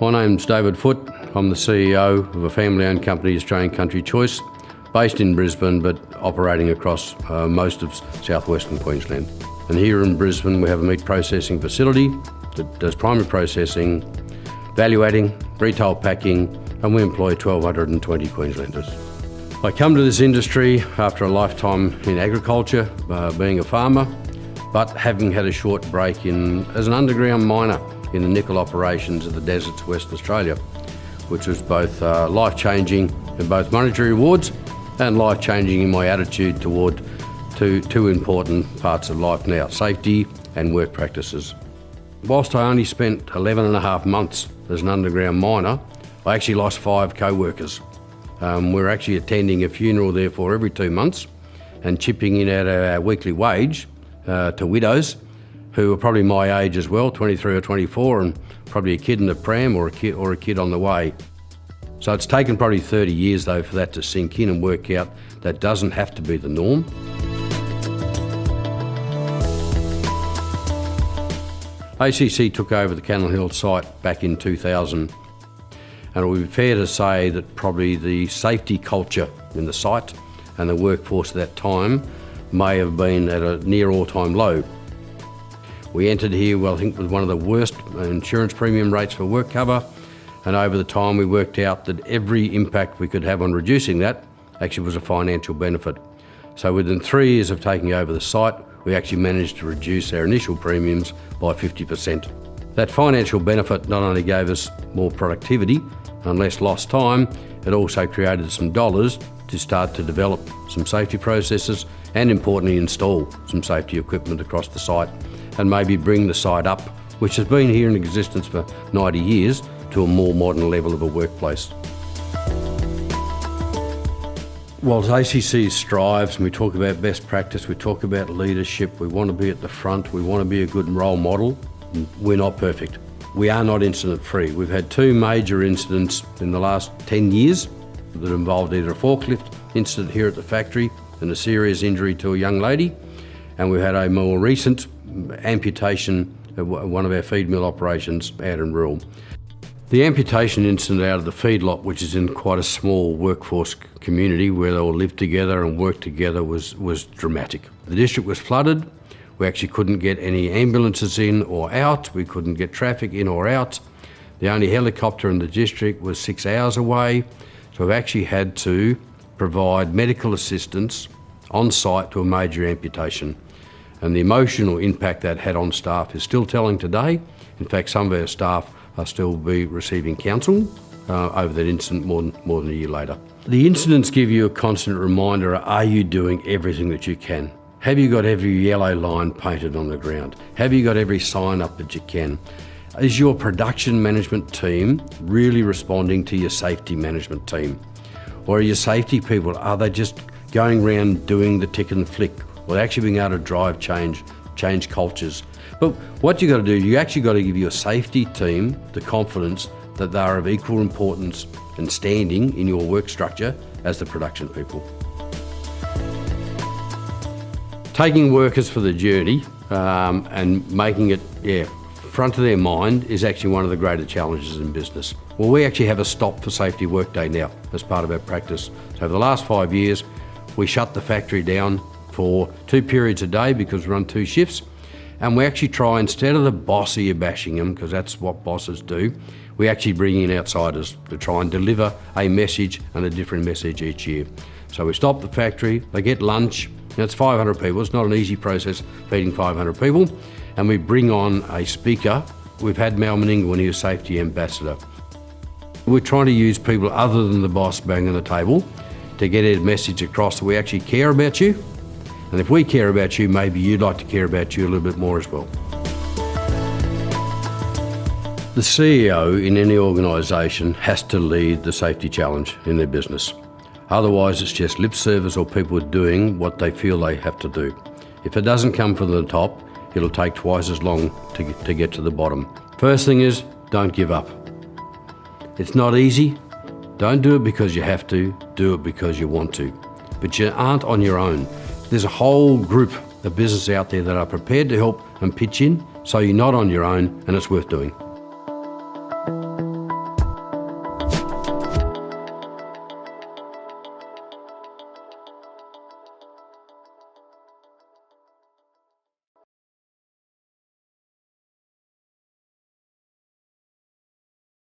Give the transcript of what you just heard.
My name's David Foote. I'm the CEO of a family-owned company, Australian Country Choice, based in Brisbane but operating across most of southwestern Queensland. And here in Brisbane we have a meat processing facility that does primary processing, value adding, retail packing, and we employ 1,220 Queenslanders. I come to this industry after a lifetime in agriculture, being a farmer, but having had a short break as an underground miner in the nickel operations of the deserts of Western Australia, which was both life-changing in both monetary rewards and life-changing in my attitude toward two important parts of life now, safety and work practices. Whilst I only spent 11 and a half months as an underground miner, I actually lost 5 co-workers. We're actually attending a funeral therefore every 2 months and chipping in out of our weekly wage to widows who are probably my age as well, 23 or 24, and probably a kid in the pram or a kid on the way. So it's taken probably 30 years though for that to sink in and work out that doesn't have to be the norm. ACC took over the Cannon Hill site back in 2000, and it would be fair to say that probably the safety culture in the site and the workforce at that time may have been at a near all-time low. We entered here, well, I think with one of the worst insurance premium rates for work cover, and over the time we worked out that every impact we could have on reducing that actually was a financial benefit. So within 3 years of taking over the site, we actually managed to reduce our initial premiums by 50%. That financial benefit not only gave us more productivity and less lost time, it also created some dollars to start to develop some safety processes and importantly install some safety equipment across the site and maybe bring the site up, which has been here in existence for 90 years, to a more modern level of a workplace. Whilst ACC strives and we talk about best practice, we talk about leadership, we want to be at the front, we want to be a good role model, we're not perfect. We are not incident free. We've had 2 major incidents in the last 10 years that involved either a forklift incident here at the factory and a serious injury to a young lady, and we've had a more recent amputation of one of our feed mill operations out in rural. The amputation incident out of the feedlot, which is in quite a small workforce community where they all live together and work together, was dramatic. The district was flooded. We actually couldn't get any ambulances in or out. We couldn't get traffic in or out. The only helicopter in the district was 6 hours away. So we've actually had to provide medical assistance on site to a major amputation. And the emotional impact that had on staff is still telling today. In fact, some of our staff are still receiving counsel over that incident more than a year later. The incidents give you a constant reminder, are you doing everything that you can? Have you got every yellow line painted on the ground? Have you got every sign up that you can? Is your production management team really responding to your safety management team? Or are your safety people, are they just going around doing the tick and flick? Or actually being able to drive change cultures? But what you got to do, you actually got to give your safety team the confidence that they are of equal importance and standing in your work structure as the production people. Taking workers for the journey and making it front of their mind is actually one of the greater challenges in business. Well, we actually have a stop for safety workday now as part of our practice. So over the last 5 years, we shut the factory down for 2 periods a day because we run 2 shifts. And we actually try, instead of the boss ear bashing them, because that's what bosses do, we actually bring in outsiders to try and deliver a message and a different message each year. So we stop the factory, they get lunch. Now it's 500 people, it's not an easy process feeding 500 people. And we bring on a speaker. We've had Mal Meninga when he was safety ambassador. We're trying to use people other than the boss banging the table to get a message across that we actually care about you. And if we care about you, maybe you'd like to care about you a little bit more as well. The CEO in any organisation has to lead the safety challenge in their business. Otherwise, it's just lip service or people doing what they feel they have to do. If it doesn't come from the top, it'll take twice as long to get to the bottom. First thing is, don't give up. It's not easy. Don't do it because you have to, do it because you want to. But you aren't on your own. There's a whole group of businesses out there that are prepared to help and pitch in, so you're not on your own and it's worth doing.